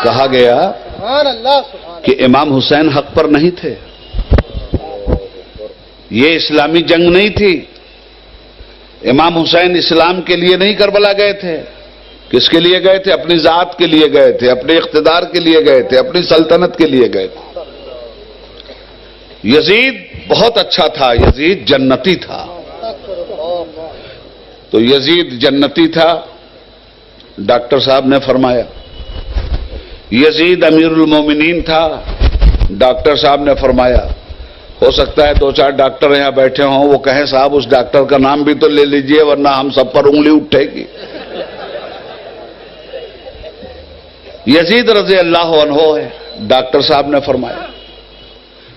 کہا گیا کہ امام حسین حق پر نہیں تھے. یہ اسلامی جنگ نہیں تھی. امام حسین اسلام کے لیے نہیں کربلا گئے تھے. کس کے لیے گئے تھے؟ اپنی ذات کے لیے گئے تھے، اپنے اقتدار کے لیے گئے تھے، اپنی سلطنت کے لیے گئے تھے. یزید بہت اچھا تھا، یزید جنتی تھا. تو یزید جنتی تھا. ڈاکٹر صاحب نے فرمایا یزید امیر المومنین تھا. ڈاکٹر صاحب نے فرمایا ہو سکتا ہے 2-4 ڈاکٹر یہاں بیٹھے ہوں، وہ کہیں صاحب اس ڈاکٹر کا نام بھی تو لے لیجئے ورنہ ہم سب پر انگلی اٹھے گی. یزید رضی اللہ عنہ ہے. ڈاکٹر صاحب نے فرمایا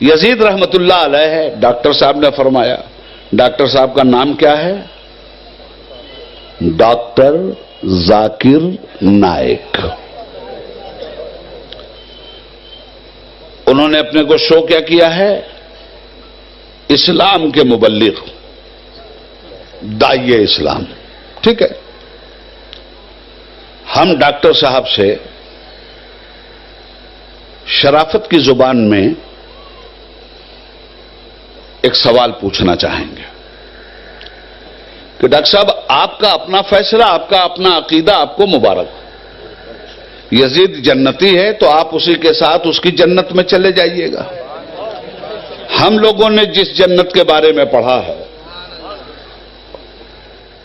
یزید رحمت اللہ علیہ ہے. ڈاکٹر صاحب نے فرمایا ڈاکٹر صاحب کا نام کیا ہے؟ ڈاکٹر ذاکر نائک. انہوں نے اپنے کو شو کیا کیا ہے؟ اسلام کے مبلغ، داعیہ اسلام. ٹھیک ہے. ہم ڈاکٹر صاحب سے شرافت کی زبان میں ایک سوال پوچھنا چاہیں گے کہ ڈاکٹر صاحب آپ کا اپنا فیصلہ، آپ کا اپنا عقیدہ، آپ کو مبارک. یزید جنتی ہے تو آپ اسی کے ساتھ اس کی جنت میں چلے جائیے گا. ہم لوگوں نے جس جنت کے بارے میں پڑھا ہے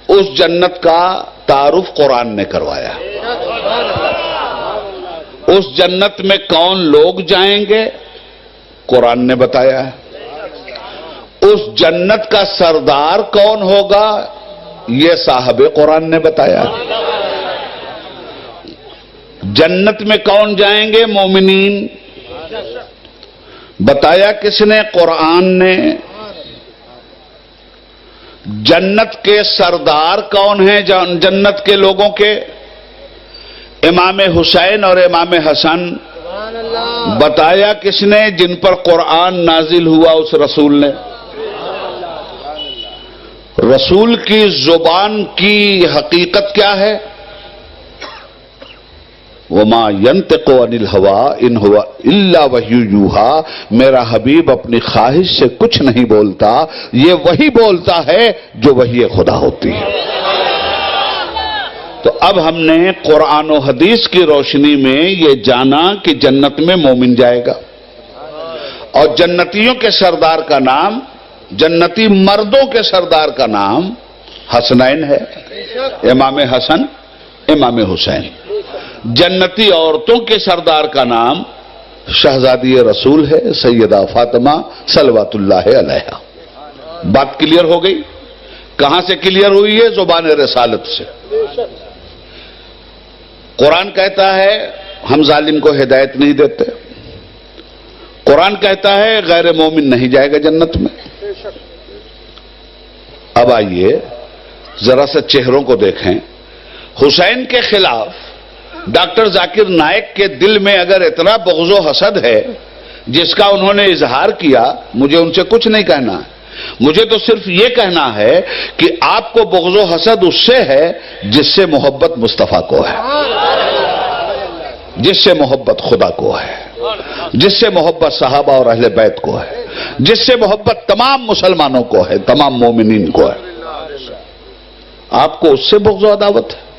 اس جنت کا تعارف قرآن نے کروایا. اس جنت میں کون لوگ جائیں گے قرآن نے بتایا ہے. اس جنت کا سردار کون ہوگا یہ صاحب قرآن نے بتایا. جنت میں کون جائیں گے؟ مومنین. بتایا کس نے؟ قرآن نے. جنت کے سردار کون ہیں جنت کے لوگوں کے؟ امام حسین اور امام حسن. بتایا کس نے؟ جن پر قرآن نازل ہوا اس رسول نے. رسول کی زبان کی حقیقت کیا ہے؟ وَمَا يَنْتِقُ عَنِ الْهَوَىٰ إِنْ هُوَ إِلَّا وَحْيٌ يُوحَىٰ. میرا حبیب اپنی خواہش سے کچھ نہیں بولتا، یہ وہی بولتا ہے جو وحی خدا ہوتی ہے. تو اب ہم نے قرآن و حدیث کی روشنی میں یہ جانا کہ جنت میں مومن جائے گا اور جنتیوں کے سردار کا نام، جنتی مردوں کے سردار کا نام حسنین ہے، امام حسن امام حسین. جنتی عورتوں کے سردار کا نام شہزادی رسول ہے سیدہ فاطمہ صلوات اللہ علیہا. بات کلیئر ہو گئی؟ کہاں سے کلیئر ہوئی ہے؟ زبان رسالت سے. قرآن کہتا ہے ہم ظالم کو ہدایت نہیں دیتے. قرآن کہتا ہے غیر مومن نہیں جائے گا جنت میں. اب آئیے ذرا سا چہروں کو دیکھیں. حسین کے خلاف ڈاکٹر ذاکر نائک کے دل میں اگر اتنا بغض و حسد ہے جس کا انہوں نے اظہار کیا، مجھے ان سے کچھ نہیں کہنا ہے. مجھے تو صرف یہ کہنا ہے کہ آپ کو بغض و حسد اس سے ہے جس سے محبت مصطفیٰ کو ہے، جس سے محبت خدا کو ہے، جس سے محبت صحابہ اور اہل بیت کو ہے، جس سے محبت تمام مسلمانوں کو ہے، تمام مومنین کو ہے. آپ کو اس سے بغض و عداوت ہے.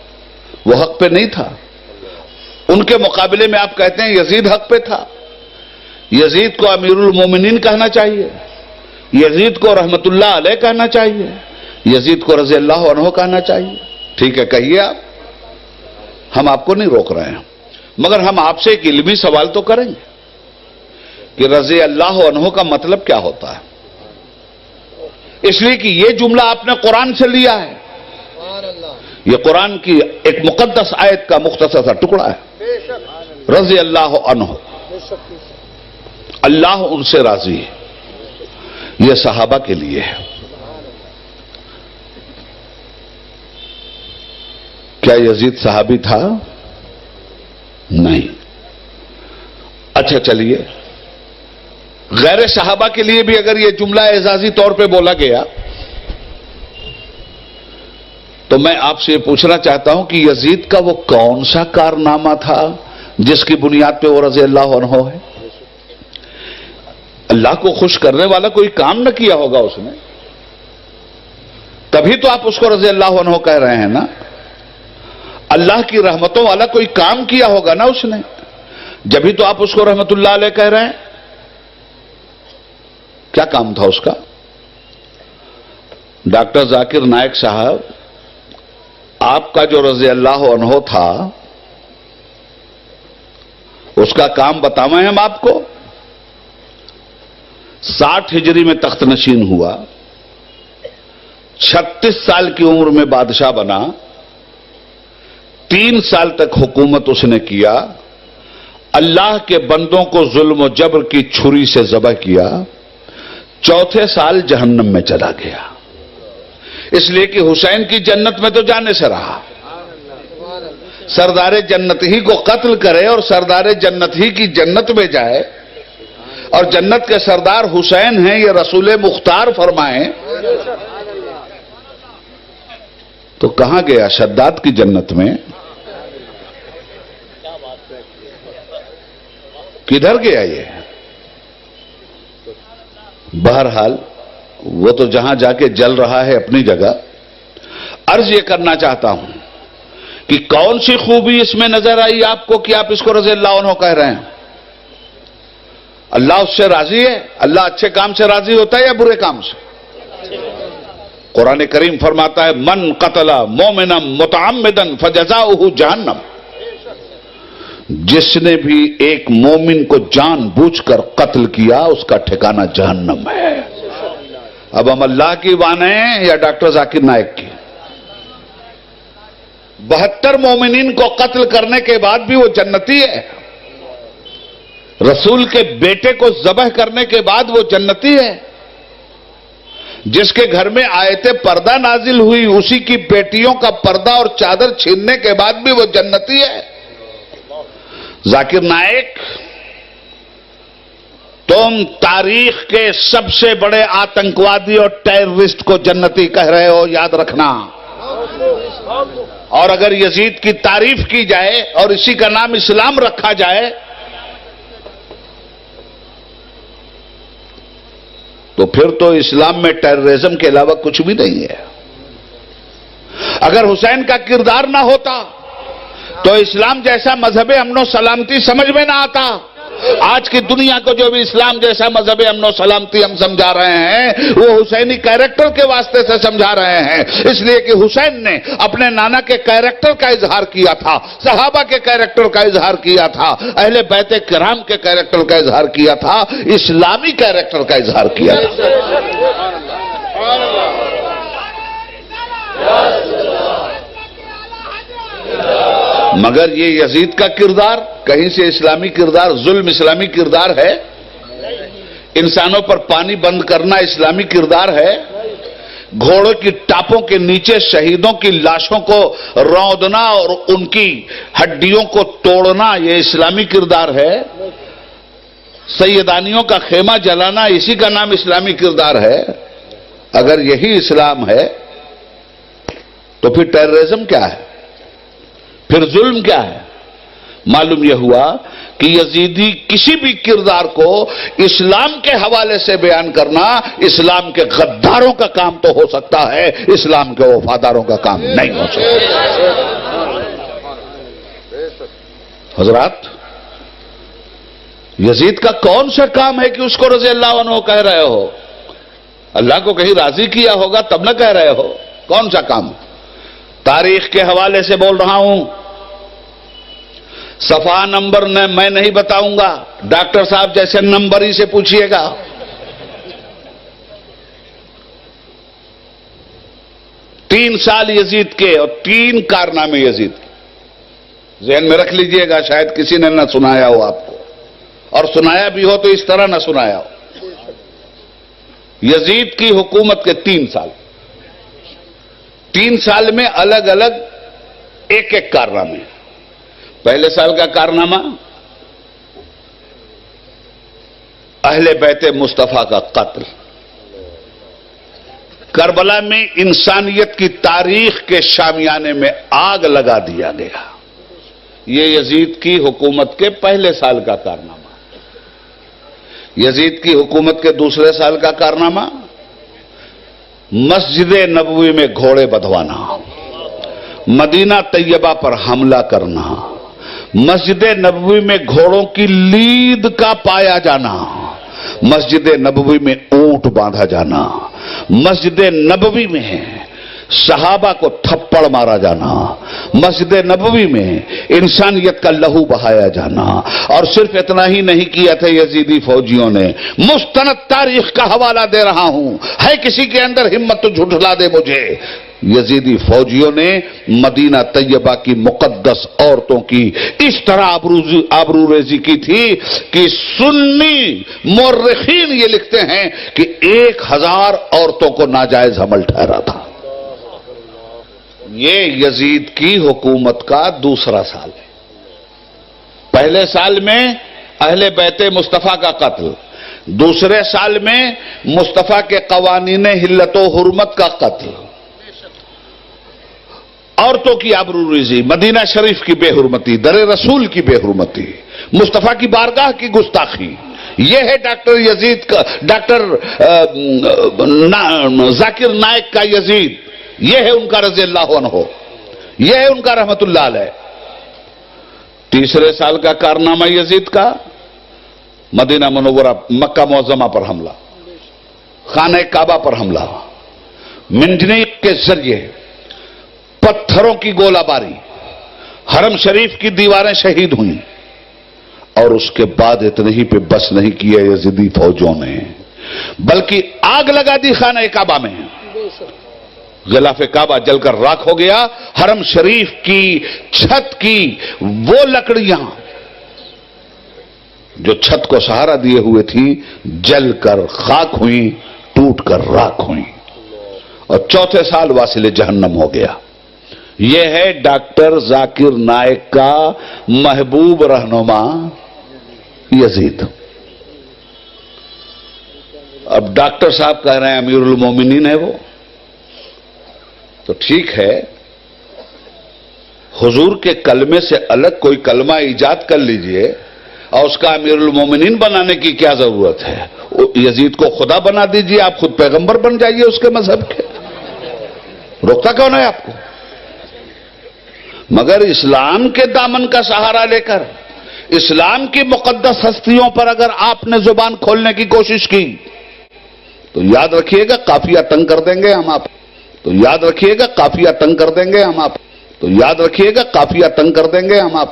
وہ حق پہ نہیں تھا. ان کے مقابلے میں آپ کہتے ہیں یزید حق پہ تھا. یزید کو امیر المومنین کہنا چاہیے، یزید کو رحمت اللہ علیہ کہنا چاہیے، یزید کو رضی اللہ عنہ کہنا چاہیے. ٹھیک ہے کہیے آپ، ہم آپ کو نہیں روک رہے ہیں، مگر ہم آپ سے ایک علمی سوال تو کریں گے کہ رضی اللہ عنہ کا مطلب کیا ہوتا ہے. اس لیے کہ یہ جملہ آپ نے قرآن سے لیا ہے. یہ قرآن کی ایک مقدس آیت کا مختصر سا ٹکڑا ہے. رضی اللہ عنہ، اللہ ان سے راضی ہے. یہ صحابہ کے لیے ہے. کیا یزید صحابی تھا؟ نہیں. اچھا چلیے، غیر صحابہ کے لیے بھی اگر یہ جملہ اعزازی طور پہ بولا گیا تو میں آپ سے یہ پوچھنا چاہتا ہوں کہ یزید کا وہ کون سا کارنامہ تھا جس کی بنیاد پہ وہ رضی اللہ عنہ ہے. اللہ کو خوش کرنے والا کوئی کام نہ کیا ہوگا اس نے, تبھی تو آپ اس کو رضی اللہ عنہ کہہ رہے ہیں نا. اللہ کی رحمتوں والا کوئی کام کیا ہوگا نا اس نے, جبھی تو آپ اس کو رحمت اللہ علیہ کہہ رہے ہیں. کیا کام تھا اس کا؟ ڈاکٹر ذاکر نائک صاحب, آپ کا جو رضی اللہ عنہ تھا اس کا کام بتاویں ہم آپ کو. 60 ہجری میں تخت نشین ہوا, 36 سال کی عمر میں بادشاہ بنا, 3 سال تک حکومت اس نے کیا, اللہ کے بندوں کو ظلم و جبر کی چھری سے ذبح کیا, 4تھے سال جہنم میں چلا گیا. اس لیے کہ حسین کی جنت میں تو جانے سے رہا. سردار جنت ہی کو قتل کرے اور سردار جنت ہی کی جنت میں جائے, اور جنت کے سردار حسین ہیں, یہ رسول مختار فرمائیں, تو کہاں گیا؟ شداد کی جنت میں. کدھر گیا یہ؟ بہرحال وہ تو جہاں جا کے جل رہا ہے اپنی جگہ. عرض یہ کرنا چاہتا ہوں کہ کون سی خوبی اس میں نظر آئی آپ کو کہ آپ اس کو رضی اللہ عنہ کہہ رہے ہیں؟ اللہ اس سے راضی ہے. اللہ اچھے کام سے راضی ہوتا ہے یا برے کام سے؟ قرآن کریم فرماتا ہے من قتل مومنا متعمدا فجزاؤہ جہنم. جس نے بھی ایک مومن کو جان بوجھ کر قتل کیا اس کا ٹھکانہ جہنم ہے. اب ہم اللہ کی مانیں یا ڈاکٹر ذاکر نائک کی؟ 72 مومنین کو قتل کرنے کے بعد بھی وہ جنتی ہے. رسول کے بیٹے کو ذبح کرنے کے بعد وہ جنتی ہے. جس کے گھر میں آیت پردہ نازل ہوئی اسی کی بیٹیوں کا پردہ اور چادر چھیننے کے بعد بھی وہ جنتی ہے. ذاکر نائک, تم تاریخ کے سب سے بڑے آتنکوادی اور ٹیررسٹ کو جنتی کہہ رہے ہو, یاد رکھنا. اور اگر یزید کی تعریف کی جائے اور اسی کا نام اسلام رکھا جائے تو پھر تو اسلام میں ٹیررزم کے علاوہ کچھ بھی نہیں ہے. اگر حسین کا کردار نہ ہوتا تو اسلام جیسا مذہب امن و سلامتی سمجھ میں نہ آتا. آج کی دنیا کو جو بھی اسلام جیسا مذہب امن و سلامتی ہم سمجھا رہے ہیں وہ حسینی کیریکٹر کے واسطے سے سمجھا رہے ہیں. اس لیے کہ حسین نے اپنے نانا کے کیریکٹر کا اظہار کیا تھا, صحابہ کے کیریکٹر کا اظہار کیا تھا, اہل بیت کرام کے کیریکٹر کا اظہار کیا تھا, اسلامی کیریکٹر کا اظہار کیا تھا. مگر یہ یزید کا کردار کہیں سے اسلامی کردار, ظلم اسلامی کردار ہے. انسانوں پر پانی بند کرنا اسلامی کردار ہے. گھوڑوں کی ٹاپوں کے نیچے شہیدوں کی لاشوں کو رودنا اور ان کی ہڈیوں کو توڑنا یہ اسلامی کردار ہے. سیدانیوں کا خیمہ جلانا اسی کا نام اسلامی کردار ہے. اگر یہی اسلام ہے تو پھر ٹیررزم کیا ہے؟ پھر ظلم کیا ہے؟ معلوم یہ ہوا کہ یزیدی کسی بھی کردار کو اسلام کے حوالے سے بیان کرنا اسلام کے غداروں کا کام تو ہو سکتا ہے, اسلام کے وفاداروں کا کام نہیں ہو سکتا. حضرات, یزید کا کون سا کام ہے کہ اس کو رضی اللہ عنہ کہہ رہے ہو؟ اللہ کو کہیں راضی کیا ہوگا تب نہ کہہ رہے ہو. کون سا کام؟ تاریخ کے حوالے سے بول رہا ہوں. صفحہ نمبر میں نہیں بتاؤں گا, ڈاکٹر صاحب جیسے نمبر ہی سے پوچھئے گا. تین سال یزید کے اور 3 کارنامے یزید کے ذہن میں رکھ لیجئے گا. شاید کسی نے نہ سنایا ہو آپ کو, اور سنایا بھی ہو تو اس طرح نہ سنایا ہو. یزید کی حکومت کے 3 سال, 3 سال میں الگ الگ ایک ایک کارنامے. پہلے سال کا کارنامہ اہل بیت مصطفیٰ کا قتل. کربلا میں انسانیت کی تاریخ کے شامیانے میں آگ لگا دیا گیا. یہ یزید کی حکومت کے پہلے سال کا کارنامہ. یزید کی حکومت کے دوسرے سال کا کارنامہ مسجد نبوی میں گھوڑے بدھوانا، مدینہ طیبہ پر حملہ کرنا، مسجد نبوی میں گھوڑوں کی لید کا پایا جانا، مسجد نبوی میں اونٹ باندھا جانا، مسجد نبوی میں صحابہ کو تھپڑ مارا جانا، مسجد نبوی میں انسانیت کا لہو بہایا جانا. اور صرف اتنا ہی نہیں کیا تھا یزیدی فوجیوں نے، مستند تاریخ کا حوالہ دے رہا ہوں، ہے کسی کے اندر ہمت تو جھٹلا دے مجھے. یزیدی فوجیوں نے مدینہ طیبہ کی مقدس عورتوں کی اس طرح آبروریزی کی تھی کہ سنی مورخین یہ لکھتے ہیں کہ 1000 عورتوں کو ناجائز حمل ٹھہرا تھا. یہ یزید کی حکومت کا دوسرا سال ہے. پہلے سال میں اہل بیت مصطفیٰ کا قتل، دوسرے سال میں مصطفیٰ کے قوانین حلت و حرمت کا قتل، عورتوں کی آبروریزی، مدینہ شریف کی بے حرمتی، در رسول کی بے حرمتی، مصطفیٰ کی بارگاہ کی گستاخی. یہ ہے ڈاکٹر یزید کا، ڈاکٹر ذاکر نائک کا یزید. یہ ہے ان کا رضی اللہ عنہ، یہ ہے ان کا رحمت اللہ علیہ. تیسرے سال کا کارنامہ یزید کا مدینہ منورہ مکہ معظمہ پر حملہ، خانہ کعبہ پر حملہ، منجنیق کے ذریعے پتھروں کی گولہ باری، حرم شریف کی دیواریں شہید ہوئیں. اور اس کے بعد اتنے ہی پہ بس نہیں کیا یزیدی فوجوں نے، بلکہ آگ لگا دی خانہ کعبہ میں. غلاف کعبہ جل کر راکھ ہو گیا. حرم شریف کی چھت کی وہ لکڑیاں جو چھت کو سہارا دیے ہوئے تھی جل کر خاک ہوئیں، ٹوٹ کر راکھ ہوئیں. اور چوتھے سال واصل جہنم ہو گیا. یہ ہے ڈاکٹر ذاکر نائک کا محبوب رہنما یزید. اب ڈاکٹر صاحب کہہ رہے ہیں امیر المومنین ہے وہ، تو ٹھیک ہے، حضور کے کلمے سے الگ کوئی کلمہ ایجاد کر لیجئے اور اس کا امیر المومنین بنانے کی کیا ضرورت ہے؟ یزید کو خدا بنا دیجئے، آپ خود پیغمبر بن جائیے اس کے مذہب کے. روکتا کون ہے آپ کو؟ مگر اسلام کے دامن کا سہارا لے کر اسلام کی مقدس ہستیوں پر اگر آپ نے زبان کھولنے کی کوشش کی تو یاد رکھیے گا قافیہ تنگ کر دیں گے ہم آپ. تو یاد رکھیے گا قافیہ تنگ کر دیں گے ہم آپ. تو یاد رکھیے گا قافیہ تنگ کر دیں گے ہم آپ.